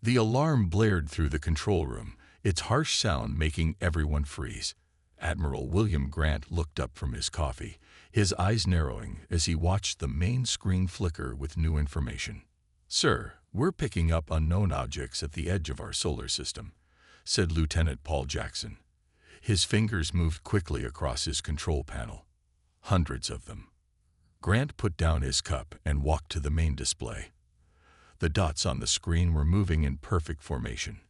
The alarm blared through the control room, its harsh sound making everyone freeze. Admiral William Grant looked up from his coffee, his eyes narrowing as he watched the main screen flicker with new information. "Sir, we're picking up unknown objects at the edge of our solar system," said Lieutenant Paul Jackson. His fingers moved quickly across his control panel. Hundreds of them. Grant put down his cup and walked to the main display. The dots on the screen were moving in perfect formation.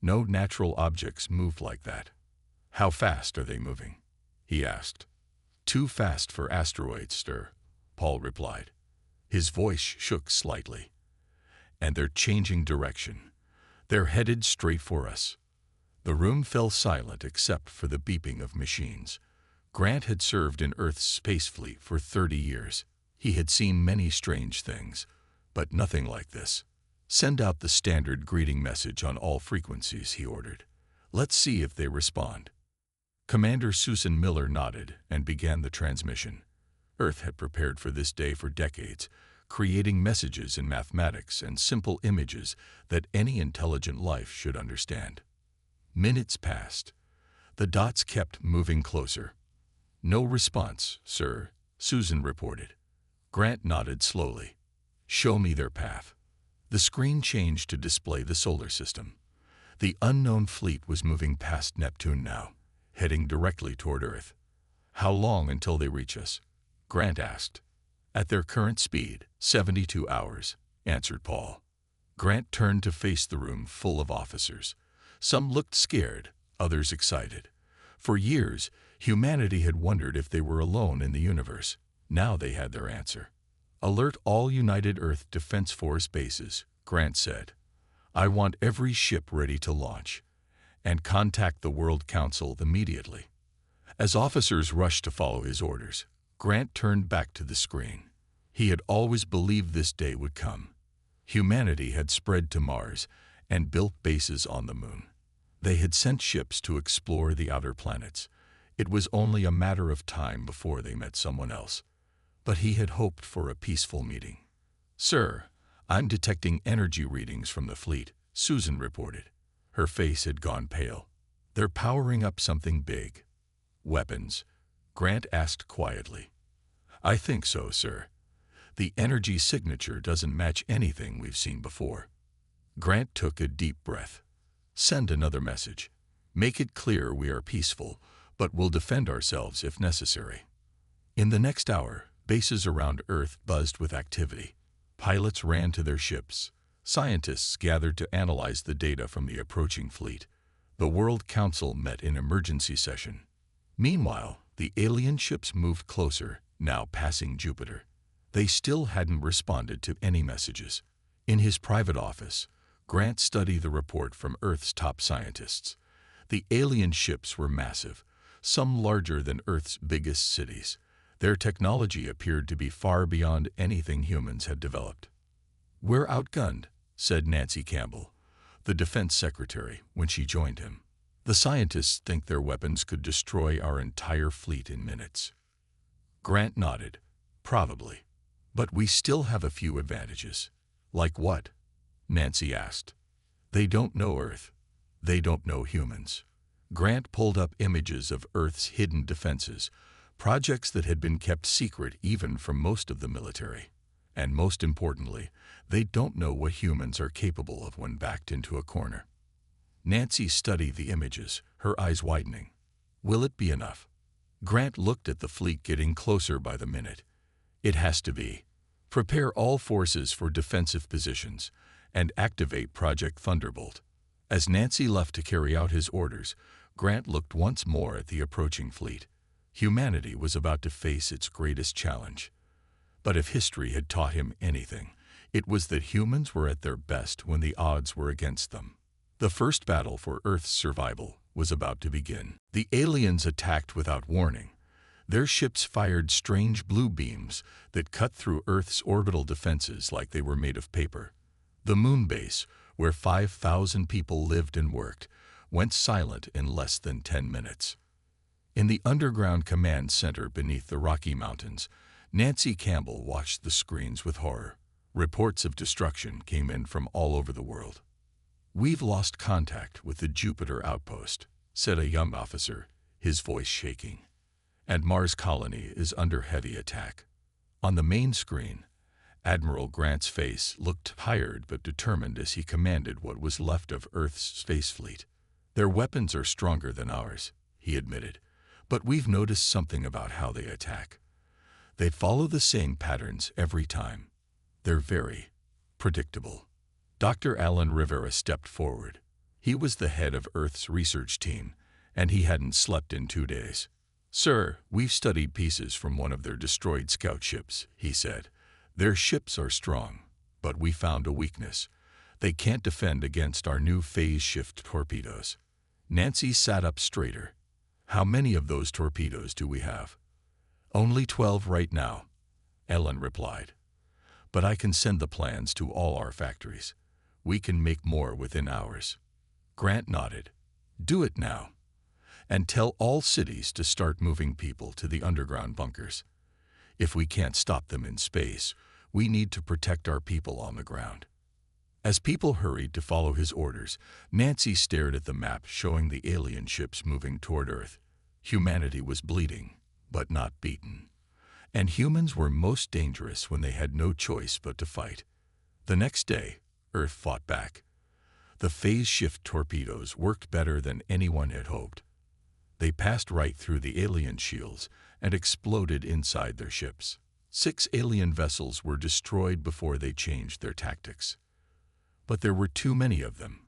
No natural objects moved like that. "How fast are they moving?" he asked. "Too fast for asteroids, sir," Paul replied. His voice shook slightly. "And they're changing direction. They're headed straight for us." The room fell silent except for the beeping of machines. Grant had served in Earth's space fleet for 30 years. He had seen many strange things, but nothing like this. "Send out the standard greeting message on all frequencies," he ordered. "Let's see if they respond." Commander Susan Miller nodded and began the transmission. Earth had prepared for this day for decades, creating messages in mathematics and simple images that any intelligent life should understand. Minutes passed. The dots kept moving closer. "No response, sir," Susan reported. Grant nodded slowly. "Show me their path." The screen changed to display the solar system. The unknown fleet was moving past Neptune now, heading directly toward Earth. "How long until they reach us?" Grant asked. "At their current speed, 72 hours, answered Paul. Grant turned to face the room full of officers. Some looked scared, others excited. For years, humanity had wondered if they were alone in the universe. Now they had their answer. "Alert all United Earth Defense Force bases," Grant said. "I want every ship ready to launch. And contact the World Council immediately." As officers rushed to follow his orders, Grant turned back to the screen. He had always believed this day would come. Humanity had spread to Mars and built bases on the moon. They had sent ships to explore the outer planets. It was only a matter of time before they met someone else. But he had hoped for a peaceful meeting. "Sir, I'm detecting energy readings from the fleet," Susan reported. Her face had gone pale. "They're powering up something big." "Weapons?" Grant asked quietly. "I think so, sir. The energy signature doesn't match anything we've seen before." Grant took a deep breath. "Send another message. Make it clear we are peaceful, but will defend ourselves if necessary." In the next hour, bases around Earth buzzed with activity. Pilots ran to their ships. Scientists gathered to analyze the data from the approaching fleet. The World Council met in emergency session. Meanwhile, the alien ships moved closer, now passing Jupiter. They still hadn't responded to any messages. In his private office, Grant studied the report from Earth's top scientists. The alien ships were massive, some larger than Earth's biggest cities. Their technology appeared to be far beyond anything humans had developed. "We're outgunned," said Nancy Campbell, the defense secretary, when she joined him. "The scientists think their weapons could destroy our entire fleet in minutes." Grant nodded. "Probably. But we still have a few advantages." "Like what?" Nancy asked. "They don't know Earth. They don't know humans." Grant pulled up images of Earth's hidden defenses, projects that had been kept secret even from most of the military. And most importantly, they don't know what humans are capable of when backed into a corner. Nancy studied the images, her eyes widening. "Will it be enough?" Grant looked at the fleet getting closer by the minute. "It has to be. Prepare all forces for defensive positions and activate Project Thunderbolt." As Nancy left to carry out his orders, Grant looked once more at the approaching fleet. Humanity was about to face its greatest challenge. But if history had taught him anything, it was that humans were at their best when the odds were against them. The first battle for Earth's survival was about to begin. The aliens attacked without warning. Their ships fired strange blue beams that cut through Earth's orbital defenses like they were made of paper. The moon base, where 5,000 people lived and worked, went silent in less than 10 minutes. In the underground command center beneath the Rocky Mountains, Nancy Campbell watched the screens with horror. Reports of destruction came in from all over the world. "We've lost contact with the Jupiter outpost," said a young officer, his voice shaking. "And Mars colony is under heavy attack." On the main screen, Admiral Grant's face looked tired but determined as he commanded what was left of Earth's space fleet. "Their weapons are stronger than ours," he admitted, "but we've noticed something about how they attack. They follow the same patterns every time. They're very predictable." Dr. Alan Rivera stepped forward. He was the head of Earth's research team, and he hadn't slept in 2 days. "Sir, we've studied pieces from one of their destroyed scout ships," he said. "Their ships are strong, but we found a weakness. They can't defend against our new phase shift torpedoes." Nancy sat up straighter. "How many of those torpedoes do we have?" "Only 12 right now," Ellen replied. "But I can send the plans to all our factories. We can make more within hours." Grant nodded. "Do it now. And tell all cities to start moving people to the underground bunkers. If we can't stop them in space, we need to protect our people on the ground." As people hurried to follow his orders, Nancy stared at the map showing the alien ships moving toward Earth. Humanity was bleeding, but not beaten. And humans were most dangerous when they had no choice but to fight. The next day, Earth fought back. The phase shift torpedoes worked better than anyone had hoped. They passed right through the alien shields and exploded inside their ships. 6 alien vessels were destroyed before they changed their tactics. But there were too many of them.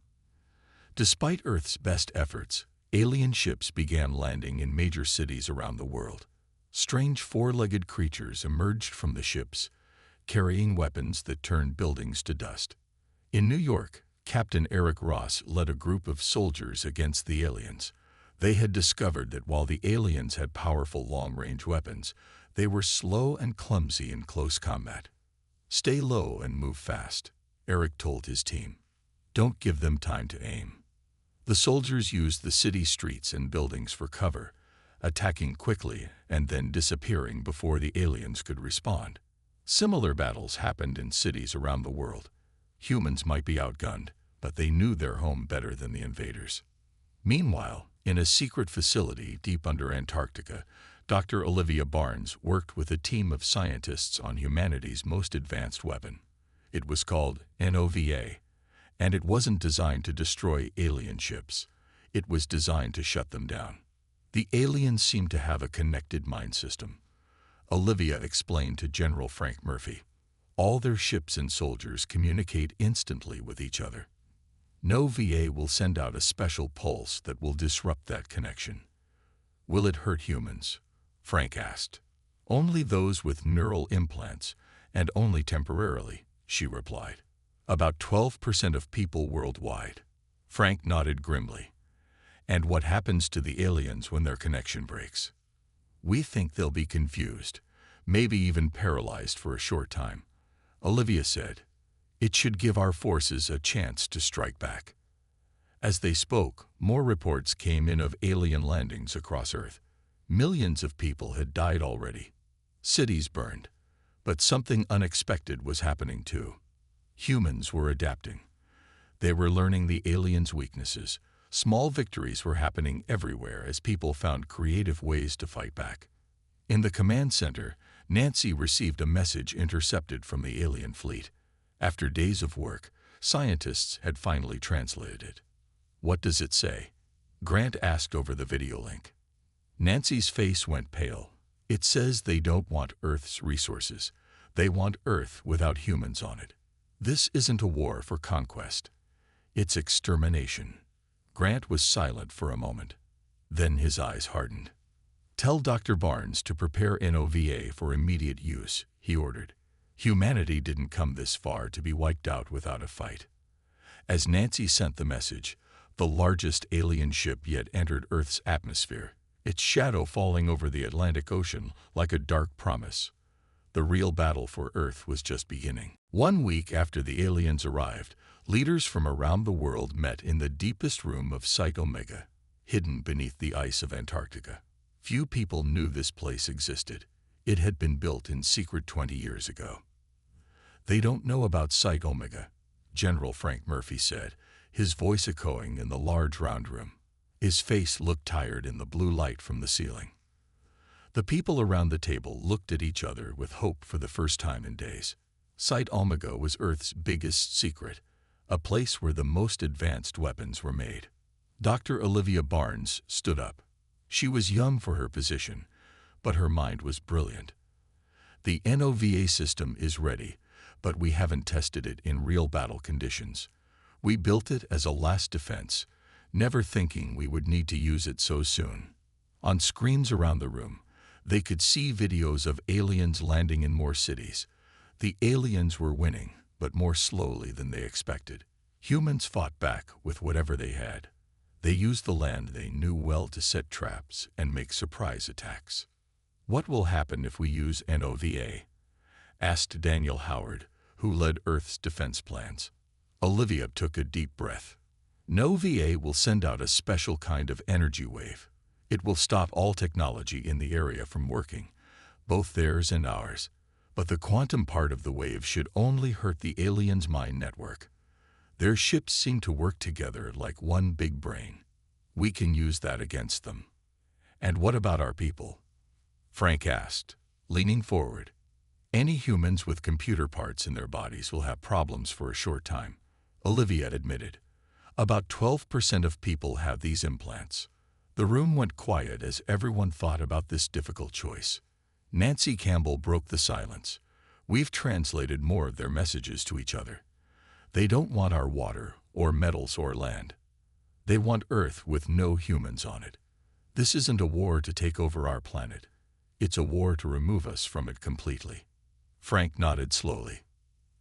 Despite Earth's best efforts, alien ships began landing in major cities around the world. Strange 4-legged creatures emerged from the ships, carrying weapons that turned buildings to dust. In New York, Captain Eric Ross led a group of soldiers against the aliens. They had discovered that while the aliens had powerful long-range weapons, they were slow and clumsy in close combat. "Stay low and move fast," Eric told his team. "Don't give them time to aim." The soldiers used the city streets and buildings for cover, attacking quickly and then disappearing before the aliens could respond. Similar battles happened in cities around the world. Humans might be outgunned, but they knew their home better than the invaders. Meanwhile, in a secret facility deep under Antarctica, Dr. Olivia Barnes worked with a team of scientists on humanity's most advanced weapon. It was called NOVA, and it wasn't designed to destroy alien ships. It was designed to shut them down. The aliens seemed to have a connected mind system. Olivia explained to General Frank Murphy. All their ships and soldiers communicate instantly with each other. NOVA will send out a special pulse that will disrupt that connection. "Will it hurt humans?" Frank asked. "Only those with neural implants, and only temporarily," she replied. "About 12% of people worldwide." Frank nodded grimly. "And what happens to the aliens when their connection breaks?" "We think they'll be confused, maybe even paralyzed for a short time," Olivia said. "It should give our forces a chance to strike back." As they spoke, more reports came in of alien landings across Earth. Millions of people had died already. Cities burned. But something unexpected was happening too. Humans were adapting. They were learning the aliens' weaknesses. Small victories were happening everywhere as people found creative ways to fight back. In the command center, Nancy received a message intercepted from the alien fleet. After days of work, scientists had finally translated it. "What does it say?" Grant asked over the video link. Nancy's face went pale. "It says they don't want Earth's resources. They want Earth without humans on it. This isn't a war for conquest. It's extermination." Grant was silent for a moment. Then his eyes hardened. "Tell Dr. Barnes to prepare NOVA for immediate use," he ordered. Humanity didn't come this far to be wiped out without a fight. As Nancy sent the message, the largest alien ship yet entered Earth's atmosphere, its shadow falling over the Atlantic Ocean like a dark promise. The real battle for Earth was just beginning. 1 week after the aliens arrived, leaders from around the world met in the deepest room of Site Omega, hidden beneath the ice of Antarctica. Few people knew this place existed. It had been built in secret 20 years ago. "They don't know about Site Omega," General Frank Murphy said, his voice echoing in the large round room. His face looked tired in the blue light from the ceiling. The people around the table looked at each other with hope for the first time in days. Site Omega was Earth's biggest secret, a place where the most advanced weapons were made. Dr. Olivia Barnes stood up. She was young for her position, but her mind was brilliant. The NOVA system is ready, but we haven't tested it in real battle conditions. We built it as a last defense, never thinking we would need to use it so soon. On screens around the room, they could see videos of aliens landing in more cities. The aliens were winning, but more slowly than they expected. Humans fought back with whatever they had. They used the land they knew well to set traps and make surprise attacks. "What will happen if we use NOVA?" asked Daniel Howard, who led Earth's defense plans. Olivia took a deep breath. "NOVA will send out a special kind of energy wave. It will stop all technology in the area from working, both theirs and ours. But the quantum part of the wave should only hurt the aliens' mind network. Their ships seem to work together like one big brain. We can use that against them." "And what about our people?" Frank asked, leaning forward. "Any humans with computer parts in their bodies will have problems for a short time," Olivia admitted. "About 12% of people have these implants." The room went quiet as everyone thought about this difficult choice. Nancy Campbell broke the silence. "We've translated more of their messages to each other. They don't want our water or metals or land. They want Earth with no humans on it. This isn't a war to take over our planet. It's a war to remove us from it completely." Frank nodded slowly.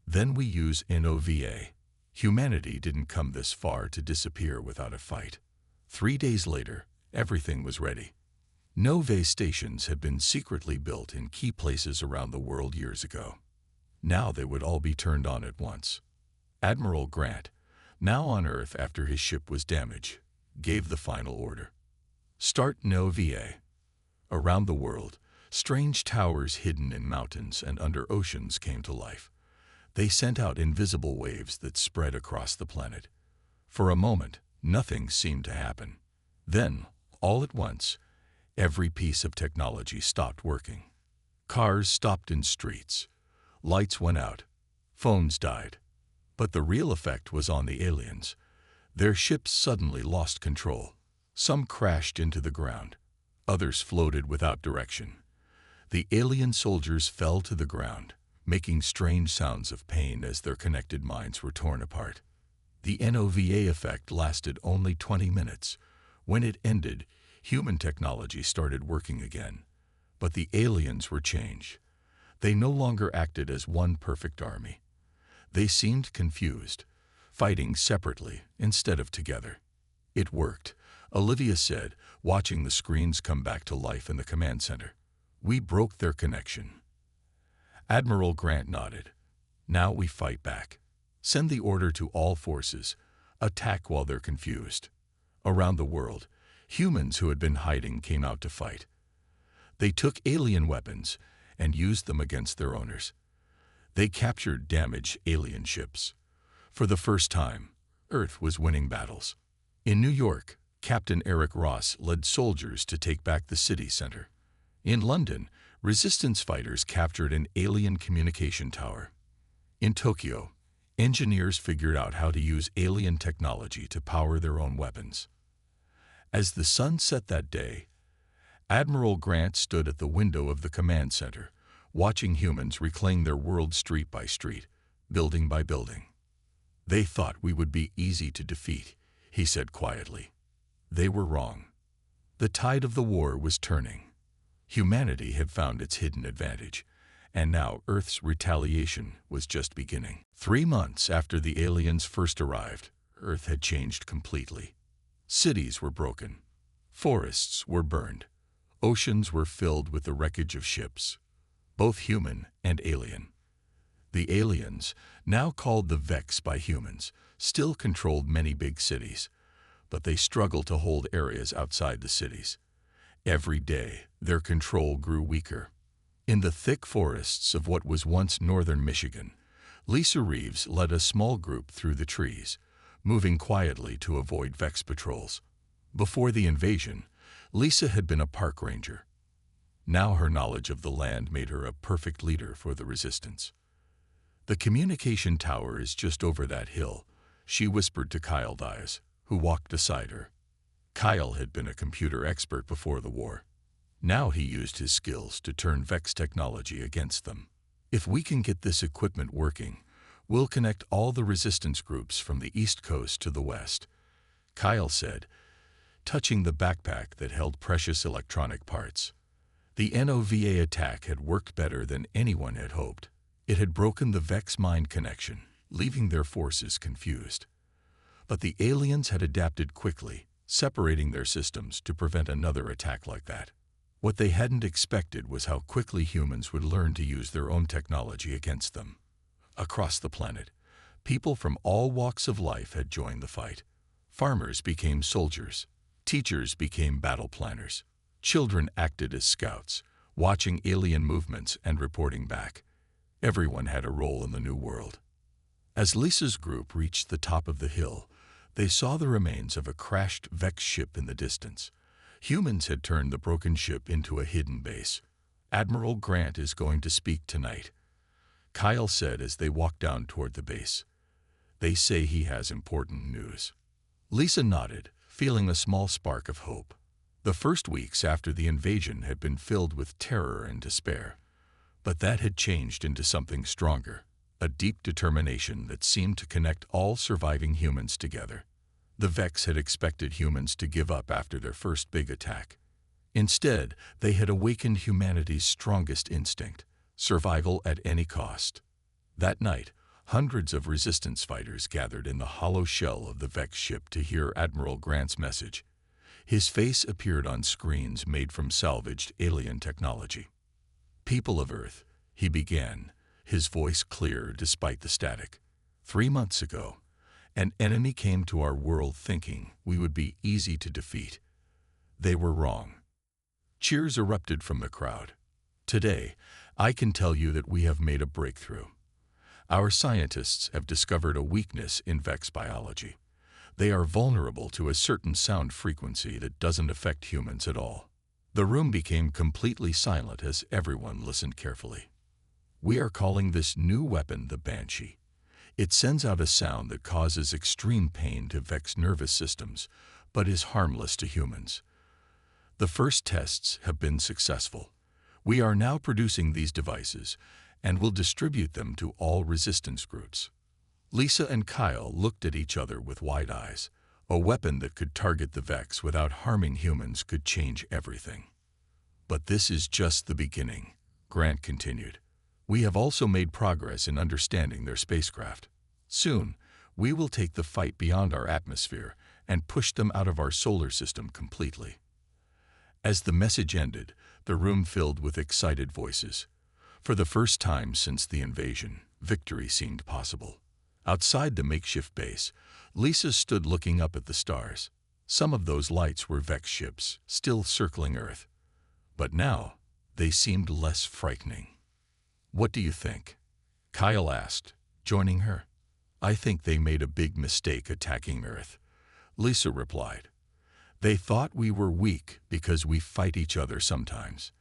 "Then we use NOVA. Humanity didn't come this far to disappear without a fight." 3 days later, everything was ready. NOVA stations had been secretly built in key places around the world years ago. Now they would all be turned on at once. Admiral Grant, now on Earth after his ship was damaged, gave the final order. "Start NOVA." Around the world, strange towers hidden in mountains and under oceans came to life. They sent out invisible waves that spread across the planet. For a moment, nothing seemed to happen. Then, all at once, every piece of technology stopped working. Cars stopped in streets. Lights went out. Phones died. But the real effect was on the aliens. Their ships suddenly lost control. Some crashed into the ground. Others floated without direction. The alien soldiers fell to the ground, making strange sounds of pain as their connected minds were torn apart. The NOVA effect lasted only 20 minutes. When it ended, human technology started working again. But the aliens were changed. They no longer acted as one perfect army. They seemed confused, fighting separately instead of together. "It worked," Olivia said, watching the screens come back to life in the command center. "We broke their connection." Admiral Grant nodded. "Now we fight back. Send the order to all forces. Attack while they're confused." Around the world, humans who had been hiding came out to fight. They took alien weapons and used them against their owners. They captured damaged alien ships. For the first time, Earth was winning battles. In New York, Captain Eric Ross led soldiers to take back the city center. In London, resistance fighters captured an alien communication tower. In Tokyo, engineers figured out how to use alien technology to power their own weapons. As the sun set that day, Admiral Grant stood at the window of the command center, watching humans reclaim their world street by street, building by building. "They thought we would be easy to defeat," he said quietly. They were wrong. The tide of the war was turning. Humanity had found its hidden advantage, and now Earth's retaliation was just beginning. 3 months after the aliens first arrived, Earth had changed completely. Cities were broken. Forests were burned. Oceans were filled with the wreckage of ships, both human and alien. The aliens, now called the Vex by humans, still controlled many big cities, but they struggled to hold areas outside the cities. Every day, their control grew weaker. In the thick forests of what was once northern Michigan, Lisa Reeves led a small group through the trees, moving quietly to avoid Vex patrols. Before the invasion, Lisa had been a park ranger. Now her knowledge of the land made her a perfect leader for the resistance. "The communication tower is just over that hill," she whispered to Kyle Dias, who walked beside her. Kyle had been a computer expert before the war. Now he used his skills to turn Vex technology against them. "If we can get this equipment working, we'll connect all the resistance groups from the East Coast to the West," Kyle said, touching the backpack that held precious electronic parts. The NOVA attack had worked better than anyone had hoped. It had broken the Vex mind connection, leaving their forces confused. But the aliens had adapted quickly, separating their systems to prevent another attack like that. What they hadn't expected was how quickly humans would learn to use their own technology against them. Across the planet, people from all walks of life had joined the fight. Farmers became soldiers. Teachers became battle planners. Children acted as scouts, watching alien movements and reporting back. Everyone had a role in the new world. As Lisa's group reached the top of the hill, they saw the remains of a crashed Vex ship in the distance. Humans had turned the broken ship into a hidden base. "Admiral Grant is going to speak tonight," Kyle said as they walked down toward the base. "They say he has important news." Lisa nodded, feeling a small spark of hope. The first weeks after the invasion had been filled with terror and despair. But that had changed into something stronger, a deep determination that seemed to connect all surviving humans together. The Vex had expected humans to give up after their first big attack. Instead, they had awakened humanity's strongest instinct, survival at any cost. That night, hundreds of resistance fighters gathered in the hollow shell of the Vex ship to hear Admiral Grant's message. His face appeared on screens made from salvaged alien technology. "People of Earth," he began, his voice clear despite the static. "3 months ago, an enemy came to our world thinking we would be easy to defeat. They were wrong." Cheers erupted from the crowd. "Today, I can tell you that we have made a breakthrough. Our scientists have discovered a weakness in Vex biology. They are vulnerable to a certain sound frequency that doesn't affect humans at all." The room became completely silent as everyone listened carefully. "We are calling this new weapon the Banshee. It sends out a sound that causes extreme pain to Vex nervous systems, but is harmless to humans. The first tests have been successful. We are now producing these devices and will distribute them to all resistance groups." Lisa and Kyle looked at each other with wide eyes. A weapon that could target the Vex without harming humans could change everything. "But this is just the beginning," Grant continued. "We have also made progress in understanding their spacecraft. Soon, we will take the fight beyond our atmosphere and push them out of our solar system completely." As the message ended, the room filled with excited voices. For the first time since the invasion, victory seemed possible. Outside the makeshift base, Lisa stood looking up at the stars. Some of those lights were Vex ships, still circling Earth. But now, they seemed less frightening. "What do you think?" Kyle asked, joining her. "I think they made a big mistake attacking Earth," Lisa replied. "They thought we were weak because we fight each other sometimes.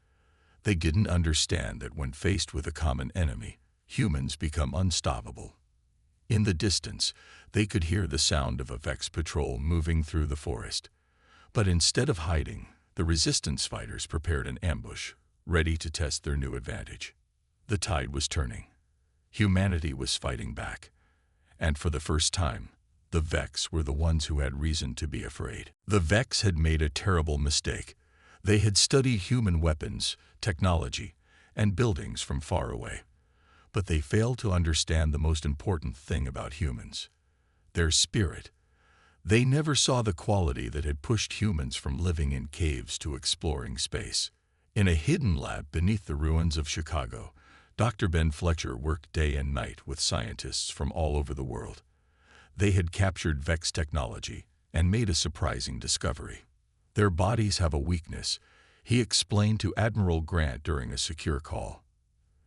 They didn't understand that when faced with a common enemy, humans become unstoppable." In the distance, they could hear the sound of a Vex patrol moving through the forest. But instead of hiding, the resistance fighters prepared an ambush, ready to test their new advantage. The tide was turning. Humanity was fighting back. And for the first time, the Vex were the ones who had reason to be afraid. The Vex had made a terrible mistake. They had studied human weapons, technology, and buildings from far away. But they failed to understand the most important thing about humans: their spirit. They never saw the quality that had pushed humans from living in caves to exploring space. In a hidden lab beneath the ruins of Chicago, Dr. Ben Fletcher worked day and night with scientists from all over the world. They had captured Vex technology and made a surprising discovery. "Their bodies have a weakness," he explained to Admiral Grant during a secure call.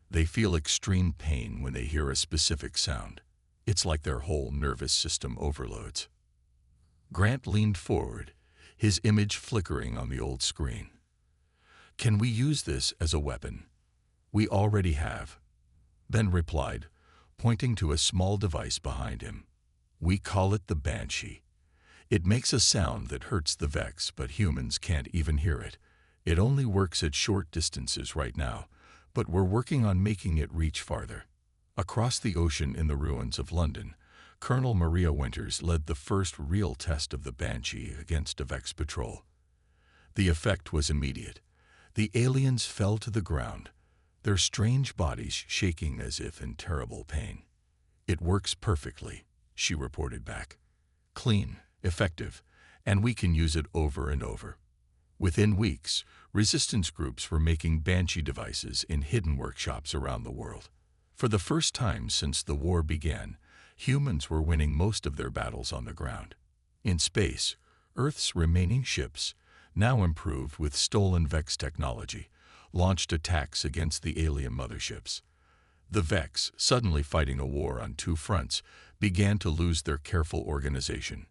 "They feel extreme pain when they hear a specific sound. It's like their whole nervous system overloads. Grant leaned forward, his image flickering on the old screen. "Can we use this as a weapon?" "We already have," Ben replied, pointing to a small device behind him. "We call it the Banshee. It makes a sound that hurts the Vex, but humans can't even hear it. It only works at short distances right now, but we're working on making it reach farther." Across the ocean in the ruins of London, Colonel Maria Winters led the first real test of the Banshee against a Vex patrol. The effect was immediate. The aliens fell to the ground, their strange bodies shaking as if in terrible pain. "It works perfectly," she reported back. "Clean, effective, and we can use it over and over." Within weeks, resistance groups were making Banshee devices in hidden workshops around the world. For the first time since the war began, humans were winning most of their battles on the ground. In space, Earth's remaining ships, now improved with stolen Vex technology, launched attacks against the alien motherships. The Vex, suddenly fighting a war on two fronts, began to lose their careful organization.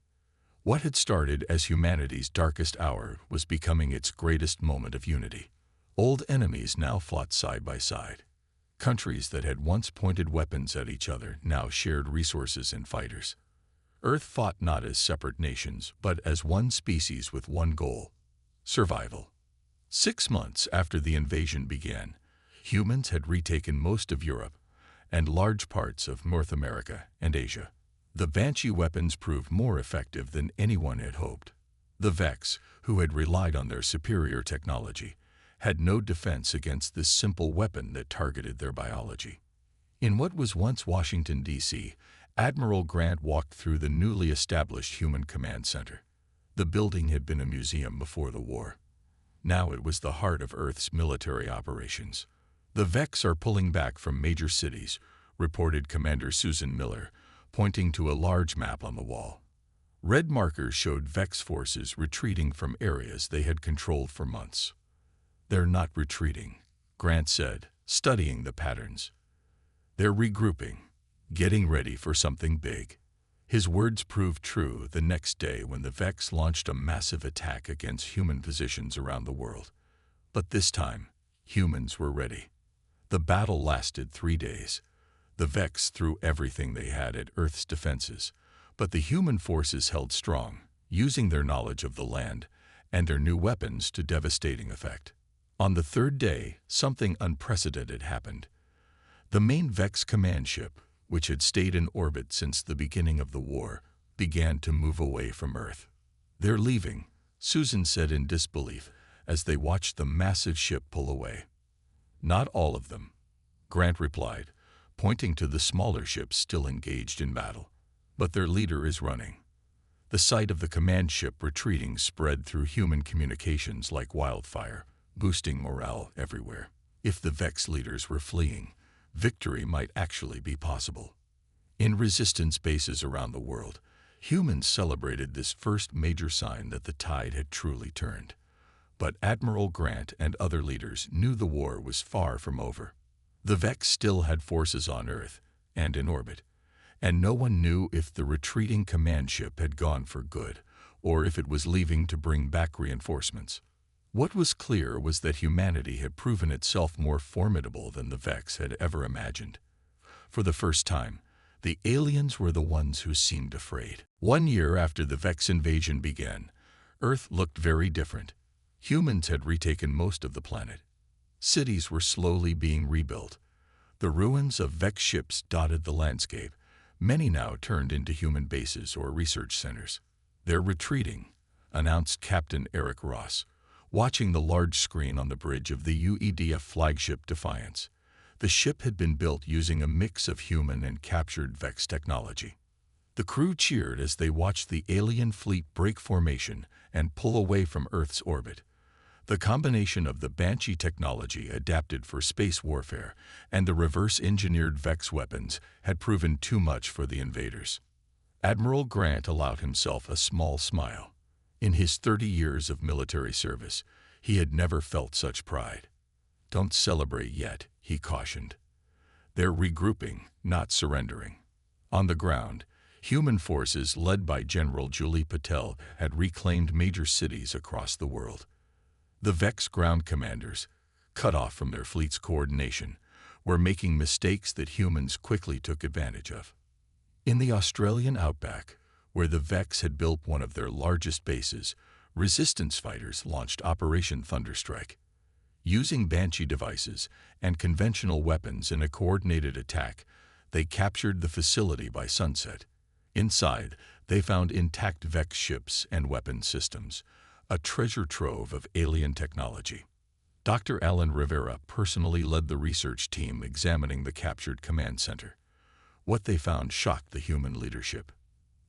What had started as humanity's darkest hour was becoming its greatest moment of unity. Old enemies now fought side by side. Countries that had once pointed weapons at each other now shared resources and fighters. Earth fought not as separate nations, but as one species with one goal: survival. 6 months after the invasion began, humans had retaken most of Europe and large parts of North America and Asia. The Banshee weapons proved more effective than anyone had hoped. The Vex, who had relied on their superior technology, had no defense against this simple weapon that targeted their biology. In what was once Washington, D.C., Admiral Grant walked through the newly established Human Command Center. The building had been a museum before the war. Now it was the heart of Earth's military operations. "The Vex are pulling back from major cities," reported Commander Susan Miller, pointing to a large map on the wall. Red markers showed Vex forces retreating from areas they had controlled for months. "They're not retreating," Grant said, studying the patterns. "They're regrouping, getting ready for something big." His words proved true the next day when the Vex launched a massive attack against human positions around the world. But this time, humans were ready. The battle lasted 3 days. The Vex threw everything they had at Earth's defenses, but the human forces held strong, using their knowledge of the land and their new weapons to devastating effect. On the 3rd day, something unprecedented happened. The main Vex command ship, which had stayed in orbit since the beginning of the war, began to move away from Earth. "They're leaving," Susan said in disbelief as they watched the massive ship pull away. "Not all of them," Grant replied, pointing to the smaller ships still engaged in battle. "But their leader is running." The sight of the command ship retreating spread through human communications like wildfire, boosting morale everywhere. If the Vex leaders were fleeing, victory might actually be possible. In resistance bases around the world, humans celebrated this first major sign that the tide had truly turned. But Admiral Grant and other leaders knew the war was far from over. The Vex still had forces on Earth and in orbit, and no one knew if the retreating command ship had gone for good or if it was leaving to bring back reinforcements. What was clear was that humanity had proven itself more formidable than the Vex had ever imagined. For the first time, the aliens were the ones who seemed afraid. 1 year after the Vex invasion began, Earth looked very different. Humans had retaken most of the planet. Cities were slowly being rebuilt. The ruins of Vex ships dotted the landscape, many now turned into human bases or research centers. "They're retreating," announced Captain Eric Ross, watching the large screen on the bridge of the UEDF flagship Defiance. The ship had been built using a mix of human and captured Vex technology. The crew cheered as they watched the alien fleet break formation and pull away from Earth's orbit. The combination of the Banshee technology adapted for space warfare and the reverse-engineered Vex weapons had proven too much for the invaders. Admiral Grant allowed himself a small smile. In his 30 years of military service, he had never felt such pride. "Don't celebrate yet," he cautioned. "They're regrouping, not surrendering." On the ground, Human forces led by General Julie Patel had reclaimed major cities across the world. The Vex ground commanders, cut off from their fleet's coordination, were making mistakes that humans quickly took advantage of. In the Australian outback, where the Vex had built one of their largest bases, resistance fighters launched Operation Thunderstrike. Using Banshee devices and conventional weapons in a coordinated attack, they captured the facility by sunset. Inside, they found intact Vex ships and weapon systems, a treasure trove of alien technology. Dr. Alan Rivera personally led the research team examining the captured command center. What they found shocked the human leadership.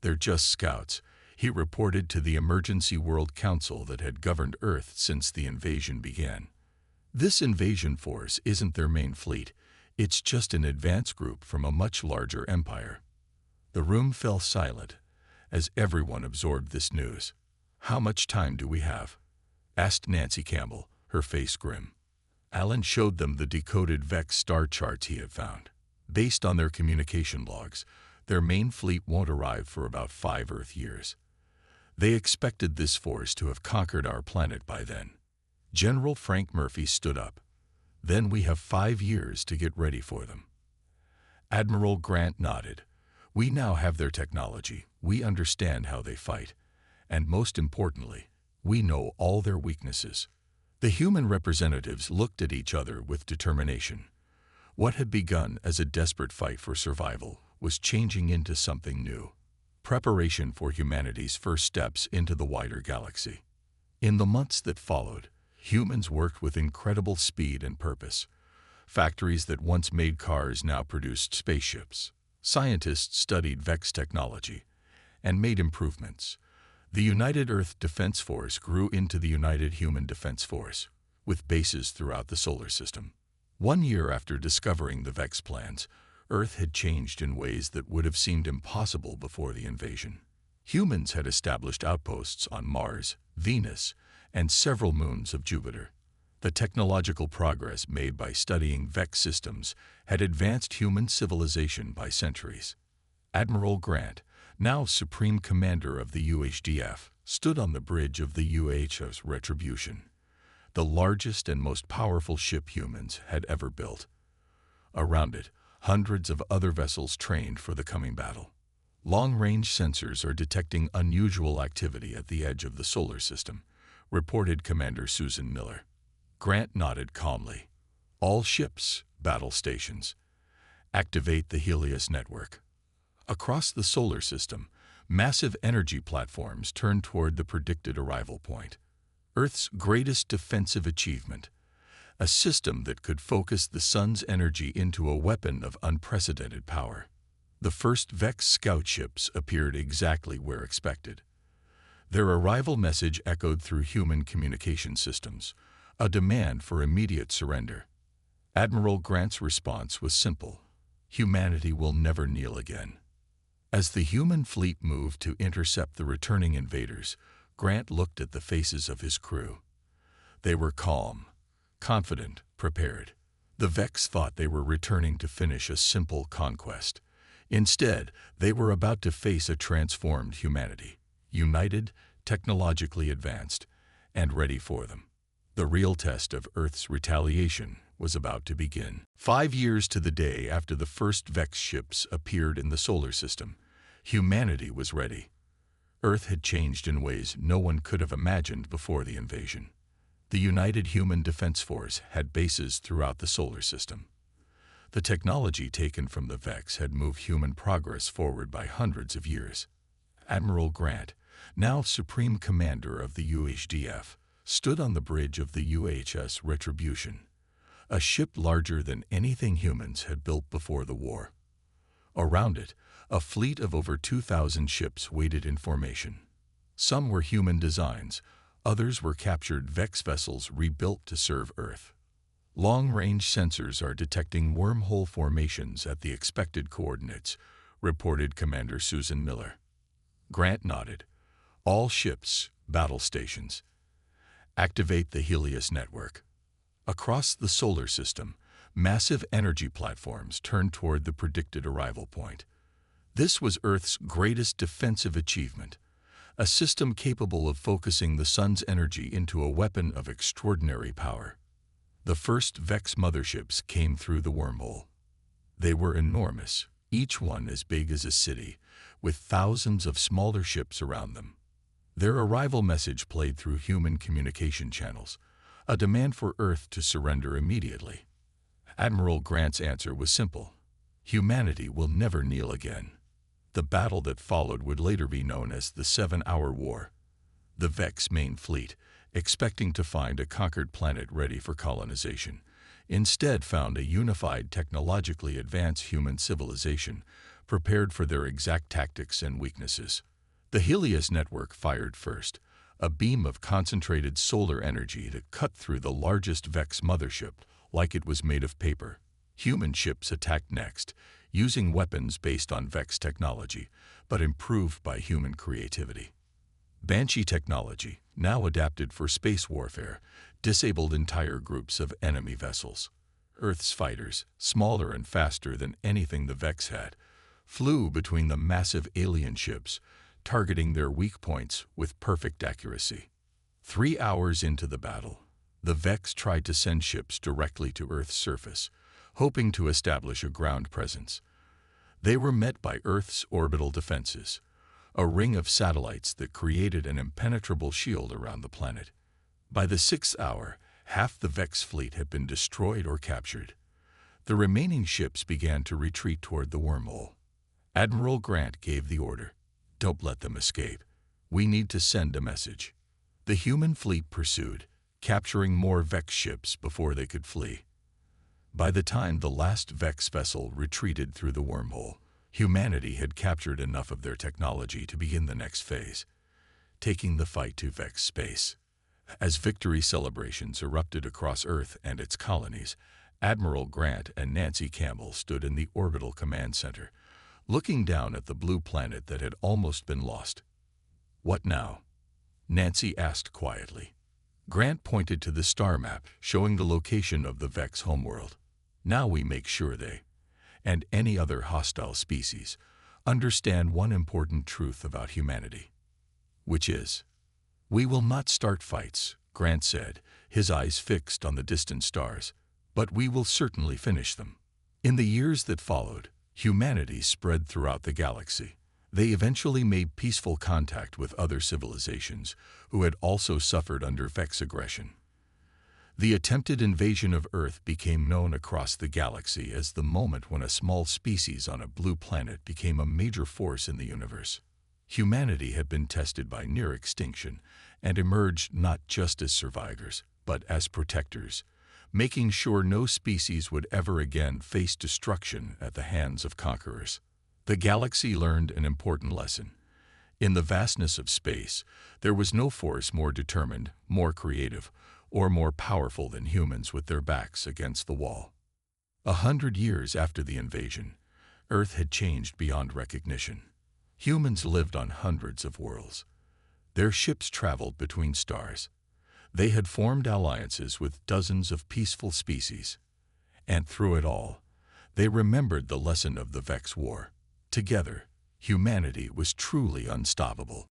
"They're just scouts," he reported to the Emergency World Council that had governed Earth since the invasion began. "This invasion force isn't their main fleet. It's just an advance group from a much larger empire." The room fell silent as everyone absorbed this news. "How much time do we have?" asked Nancy Campbell, her face grim. Alan showed them the decoded Vex star charts he had found. Based on their communication logs, their main fleet won't arrive for about 5 Earth years. They expected this force to have conquered our planet by then. General Frank Murphy stood up. "Then we have 5 years to get ready for them." Admiral Grant nodded. "We now have their technology, we understand how they fight, and most importantly, we know all their weaknesses." The human representatives looked at each other with determination. What had begun as a desperate fight for survival was changing into something new. Preparation for humanity's first steps into the wider galaxy. In the months that followed, humans worked with incredible speed and purpose. Factories that once made cars now produced spaceships. Scientists studied Vex technology and made improvements. The United Earth Defense Force grew into the United Human Defense Force, with bases throughout the solar system. 1 year after discovering the Vex plans, Earth had changed in ways that would have seemed impossible before the invasion. Humans had established outposts on Mars, Venus, and several moons of Jupiter. The technological progress made by studying Vex systems had advanced human civilization by centuries. Admiral Grant, now Supreme Commander of the UHDF, stood on the bridge of the UHS Retribution, the largest and most powerful ship humans had ever built. Around it, hundreds of other vessels trained for the coming battle. Long-range sensors are detecting unusual activity at the edge of the solar system, reported Commander Susan Miller. Grant nodded calmly. "All ships, battle stations. Activate the Helios network." Across the solar system, massive energy platforms turned toward the predicted arrival point. Earth's greatest defensive achievement, a system that could focus the sun's energy into a weapon of unprecedented power. The first Vex scout ships appeared exactly where expected. Their arrival message echoed through human communication systems, a demand for immediate surrender. Admiral Grant's response was simple: humanity will never kneel again. As the human fleet moved to intercept the returning invaders, Grant looked at the faces of his crew. They were calm, confident, prepared. The Vex thought they were returning to finish a simple conquest. Instead, they were about to face a transformed humanity, united, technologically advanced, and ready for them. The real test of Earth's retaliation was about to begin. 5 years to the day after the first Vex ships appeared in the solar system, humanity was ready. Earth had changed in ways no one could have imagined before the invasion. The United Human Defense Force had bases throughout the solar system. The technology taken from the Vex had moved human progress forward by hundreds of years. Admiral Grant, now Supreme Commander of the UHDF, stood on the bridge of the UHS Retribution, a ship larger than anything humans had built before the war. Around it, a fleet of over 2,000 ships waited in formation. Some were human designs, others were captured Vex vessels rebuilt to serve Earth. Long-range sensors are detecting wormhole formations at the expected coordinates, reported Commander Susan Miller. Grant nodded. "All ships, battle stations. Activate the Helios network." Across the solar system, massive energy platforms turned toward the predicted arrival point. This was Earth's greatest defensive achievement, a system capable of focusing the sun's energy into a weapon of extraordinary power. The first Vex motherships came through the wormhole. They were enormous, each one as big as a city, with thousands of smaller ships around them. Their arrival message played through human communication channels, a demand for Earth to surrender immediately. Admiral Grant's answer was simple: humanity will never kneel again. The battle that followed would later be known as the 7-Hour War. The Vex main fleet, expecting to find a conquered planet ready for colonization, instead found a unified, technologically advanced human civilization, prepared for their exact tactics and weaknesses. The Helios network fired first, a beam of concentrated solar energy to cut through the largest Vex mothership like it was made of paper. Human ships attacked next, using weapons based on Vex technology, but improved by human creativity. Banshee technology, now adapted for space warfare, disabled entire groups of enemy vessels. Earth's fighters, smaller and faster than anything the Vex had, flew between the massive alien ships, targeting their weak points with perfect accuracy. 3 hours into the battle, the Vex tried to send ships directly to Earth's surface, hoping to establish a ground presence. They were met by Earth's orbital defenses, a ring of satellites that created an impenetrable shield around the planet. By the 6th hour, half the Vex fleet had been destroyed or captured. The remaining ships began to retreat toward the wormhole. Admiral Grant gave the order: "Don't let them escape. We need to send a message." The human fleet pursued, capturing more Vex ships before they could flee. By the time the last Vex vessel retreated through the wormhole, humanity had captured enough of their technology to begin the next phase, taking the fight to Vex space. As victory celebrations erupted across Earth and its colonies, Admiral Grant and Nancy Campbell stood in the orbital command center, looking down at the blue planet that had almost been lost. "What now?" Nancy asked quietly. Grant pointed to the star map showing the location of the Vex homeworld. "Now we make sure they, and any other hostile species, understand one important truth about humanity. Which is, we will not start fights," Grant said, his eyes fixed on the distant stars, "but we will certainly finish them." In the years that followed, humanity spread throughout the galaxy. They eventually made peaceful contact with other civilizations who had also suffered under Vex aggression. The attempted invasion of Earth became known across the galaxy as the moment when a small species on a blue planet became a major force in the universe. Humanity had been tested by near extinction and emerged not just as survivors, but as protectors, making sure no species would ever again face destruction at the hands of conquerors. The galaxy learned an important lesson. In the vastness of space, there was no force more determined, more creative, or more powerful than humans with their backs against the wall. 100 years after the invasion, Earth had changed beyond recognition. Humans lived on hundreds of worlds. Their ships traveled between stars. They had formed alliances with dozens of peaceful species. And through it all, they remembered the lesson of the Vex War. Together, humanity was truly unstoppable.